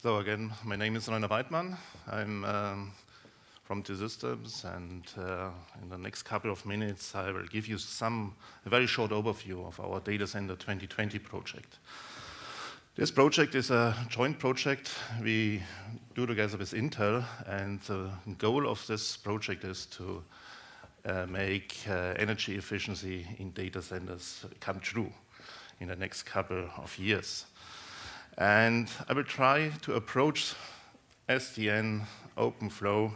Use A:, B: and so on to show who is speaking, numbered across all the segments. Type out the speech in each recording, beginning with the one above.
A: So again, my name is Weidmann. I'm from T-Systems, and in the next couple of minutes, I will give you a very short overview of our Data Center 2020 project. This project is a joint project we do together with Intel, and the goal of this project is to make energy efficiency in data centers come true in the next couple of years. And I will try to approach SDN OpenFlow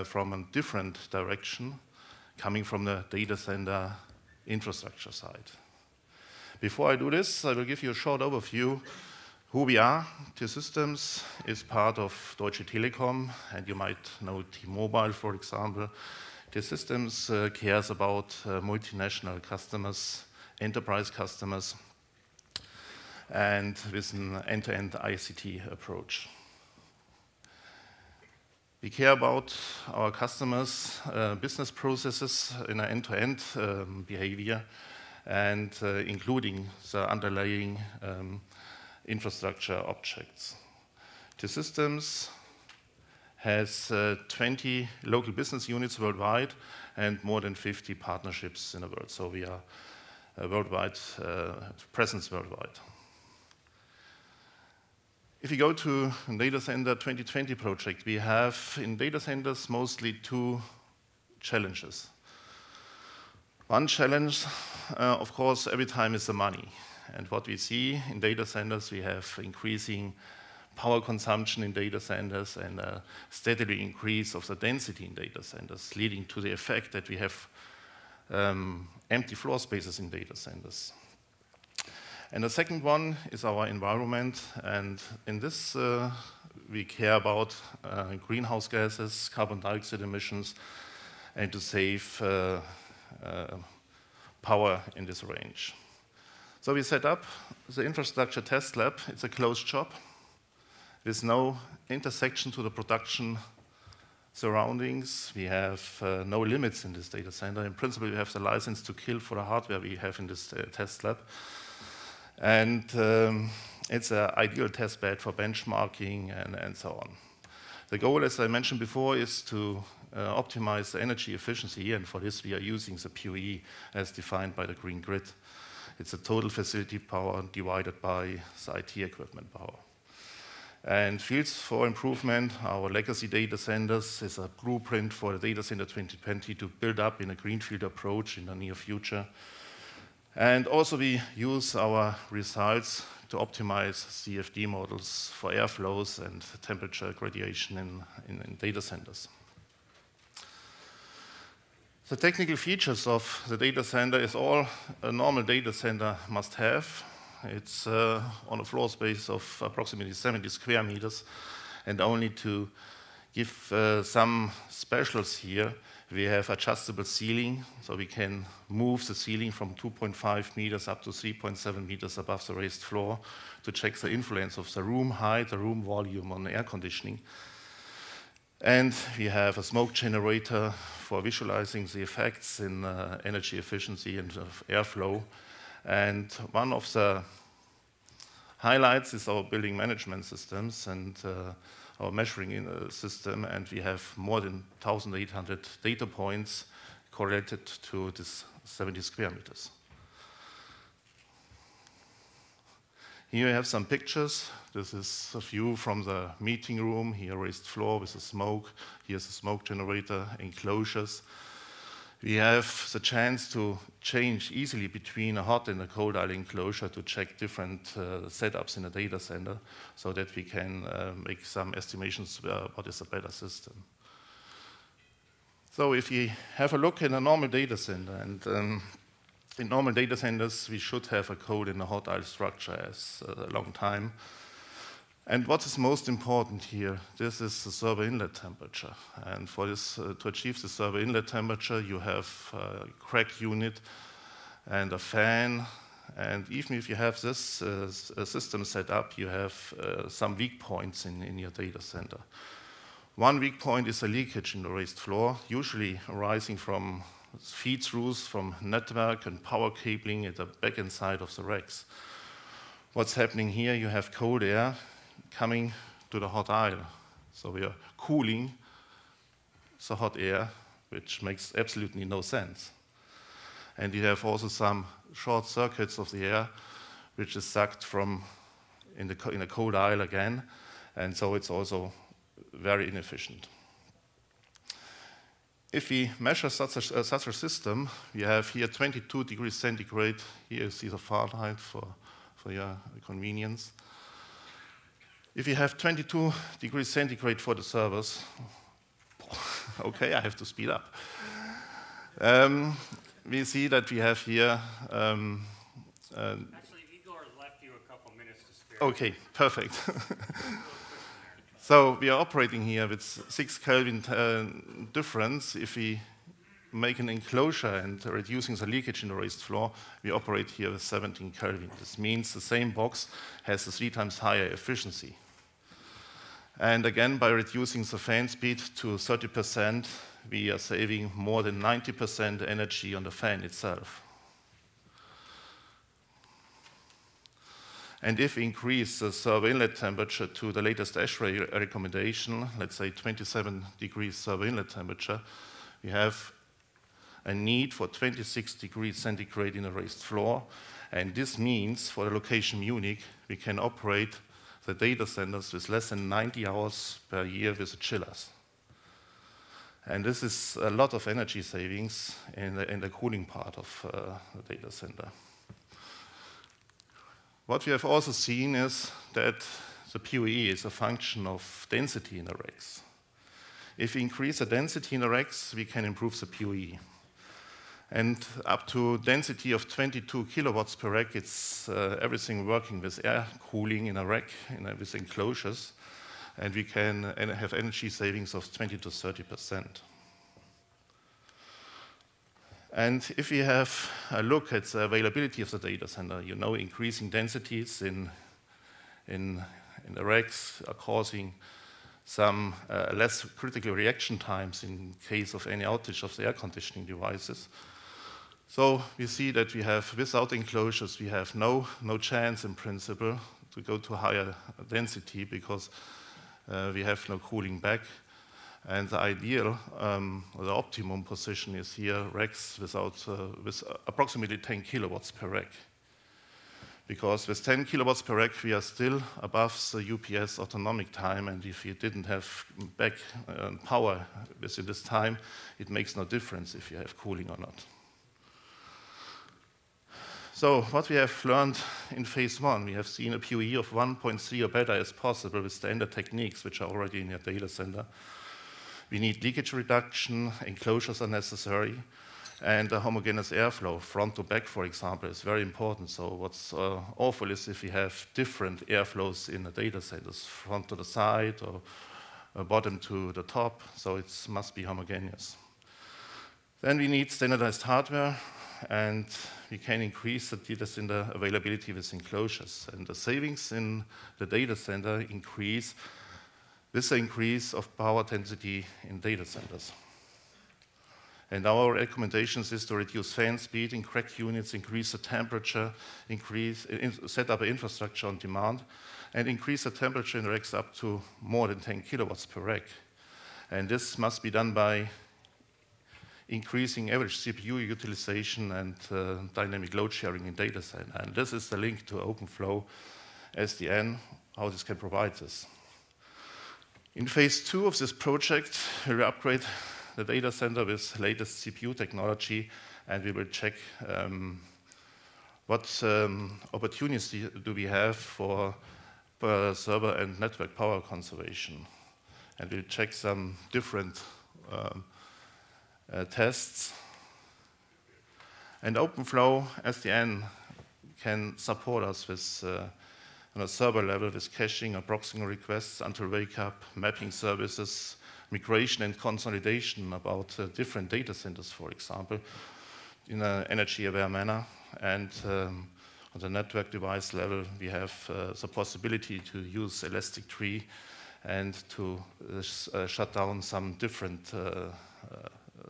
A: from a different direction, coming from the data center infrastructure side. Before I do this, I will give you a short overview who we are. T-Systems is part of Deutsche Telekom, and you might know T-Mobile, for example. T-Systems cares about multinational customers, enterprise customers, and with an end-to-end ICT approach. We care about our customers' business processes in an end-to-end behavior, and including the underlying infrastructure objects. T-Systems has 20 local business units worldwide and more than 50 partnerships in the world. So we are a worldwide presence worldwide. If you go to Data Center 2020 project, we have in data centers mostly two challenges. One challenge, of course, every time is the money. And what we see in data centers, we have increasing power consumption in data centers and a steadily increase of the density in data centers, leading to the effect that we have empty floor spaces in data centers. And the second one is our environment, and in this we care about greenhouse gases, carbon dioxide emissions, and to save power in this range. So we set up the infrastructure test lab. It's a closed shop with no intersection to the production surroundings. We have no limits in this data center. In principle, we have the license to kill for the hardware we have in this test lab. And it's an ideal test bed for benchmarking and so on. The goal, as I mentioned before, is to optimize the energy efficiency, and for this we are using the PUE as defined by the green grid. It's the total facility power divided by the IT equipment power. And fields for improvement, our legacy data centers is a blueprint for the Data Center 2020 to build up in a greenfield approach in the near future. And also we use our results to optimize CFD models for airflows and temperature gradation in data centers. The technical features of the data center is all a normal data center must have. It's on a floor space of approximately 70 square meters. And only to give some specials here, we have adjustable ceiling, so we can move the ceiling from 2.5 meters up to 3.7 meters above the raised floor to check the influence of the room height, the room volume on air conditioning. And we have a smoke generator for visualizing the effects in energy efficiency and airflow. And one of the highlights is our building management systems and our measuring system, and we have more than 1,800 data points correlated to this 70 square meters. Here you have some pictures. This is a view from the meeting room. Here, raised floor with the smoke. Here's the smoke generator enclosures. We have the chance to change easily between a hot and a cold aisle enclosure to check different setups in a data center so that we can make some estimations what is a better system. So if we have a look in a normal data center, and in normal data centers we should have a cold and a hot aisle structure as a long time. And what is most important here, this is the server inlet temperature. And for this, to achieve the server inlet temperature, you have a crack unit and a fan. And even if you have this system set up, you have some weak points in your data center. One weak point is a leakage in the raised floor, usually arising from feed-throughs from network and power cabling at the back-end side of the racks. What's happening here, you have cold air coming to the hot aisle. So we are cooling the hot air, which makes absolutely no sense. And you have also some short circuits of the air, which is sucked from in a cold aisle again, and so it's also very inefficient. If we measure such a system, we have here 22 degrees centigrade. Here you see the Fahrenheit for your convenience. If you have 22 degrees centigrade for the servers, okay, I have to speed up. We see that we have here.
B: Actually, Igor left you a couple minutes to spare.
A: Okay, perfect. So we are operating here with 6 Kelvin difference. If we make an enclosure and reducing the leakage in the raised floor, we operate here with 17 Kelvin. This means the same box has a 3 times higher efficiency. And again, by reducing the fan speed to 30%, we are saving more than 90% energy on the fan itself. And if we increase the server inlet temperature to the latest ASHRAE recommendation, let's say 27 degrees server inlet temperature, we have a need for 26 degrees centigrade in a raised floor. And this means for the location Munich, we can operate the data centers with less than 90 hours per year with the chillers. And this is a lot of energy savings in the cooling part of the data center. What we have also seen is that the PoE is a function of density in the racks. If we increase the density in the racks, we can improve the PoE. And up to density of 22 kilowatts per rack, it's everything working with air cooling in a rack, with enclosures, and we can have energy savings of 20 to 30%. And if we have a look at the availability of the data center, you know, increasing densities in the racks are causing some less critical reaction times in case of any outage of the air conditioning devices. So we see that we have, without enclosures, we have no chance in principle to go to higher density because we have no cooling back. And the ideal, or the optimum position is here, racks with approximately 10 kilowatts per rack. Because with 10 kilowatts per rack, we are still above the UPS autonomic time, and if you didn't have back power within this time, it makes no difference if you have cooling or not. So what we have learned in phase 1, we have seen a PoE of 1.3 or better is possible with standard techniques, which are already in your data center. We need leakage reduction, enclosures are necessary, and a homogeneous airflow, front to back, for example, is very important. So what's awful is if we have different airflows in the data centers, front to the side or bottom to the top, so it must be homogeneous. Then we need standardized hardware, and we can increase the data center availability with enclosures. And the savings in the data center increase with the increase of power density in data centers. And our recommendations is to reduce fan speed in crack units, increase the temperature, set up an infrastructure on demand, and increase the temperature in racks up to more than 10 kilowatts per rack. And this must be done by increasing average CPU utilization and dynamic load sharing in data center. And this is the link to OpenFlow SDN, how this can provide this. In phase 2 of this project, we will upgrade the data center with latest CPU technology, and we will check what opportunities do we have for server and network power conservation. And we'll check some different tests. And OpenFlow SDN can support us with on a server level with caching or proxying requests until wake up, mapping services, migration and consolidation about different data centers, for example, in an energy-aware manner. And on the network device level, we have the possibility to use elastic tree and to shut down some different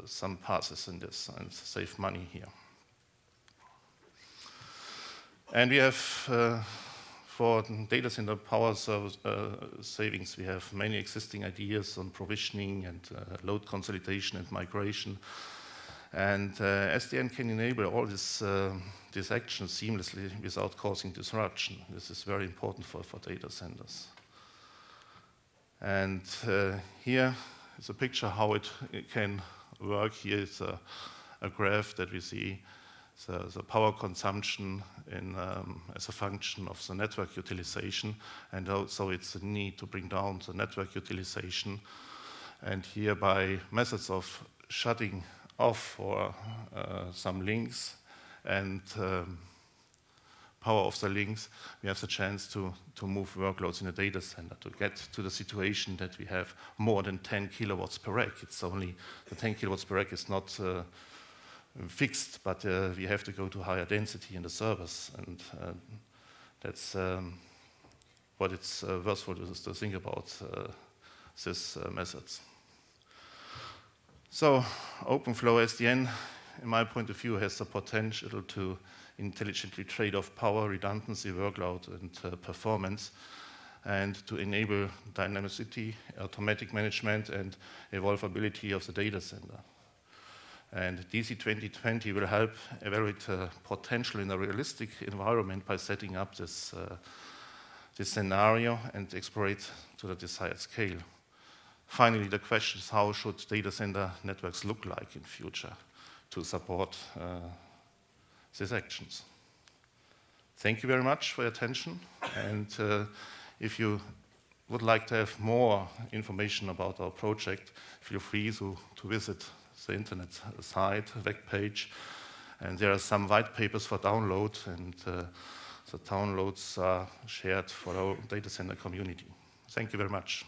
A: some passes in this and save money here. And we have for data center power savings, we have many existing ideas on provisioning and load consolidation and migration. And SDN can enable all these actions seamlessly without causing disruption. This is very important for data centers. And here is a picture how it can work. Here is a graph that we see the power consumption as a function of the network utilization, and also it's the need to bring down the network utilization. And here by methods of shutting off for some links and power of the links, we have the chance to move workloads in a data center to get to the situation that we have more than 10 kilowatts per rack. It's only the 10 kilowatts per rack is not fixed, but we have to go to higher density in the servers, and that's what it's worthwhile to think about these methods. So OpenFlow SDN, in my point of view, has the potential to intelligently trade off power, redundancy, workload, and performance, and to enable dynamicity, automatic management, and evolvability of the data center. And DC 2020 will help evaluate potential in a realistic environment by setting up this scenario and explore it to the desired scale. Finally, the question is, how should data center networks look like in future to support these actions? Thank you very much for your attention. And if you would like to have more information about our project, feel free to visit the internet site, web page, and there are some white papers for download, and the downloads are shared for our data center community. Thank you very much.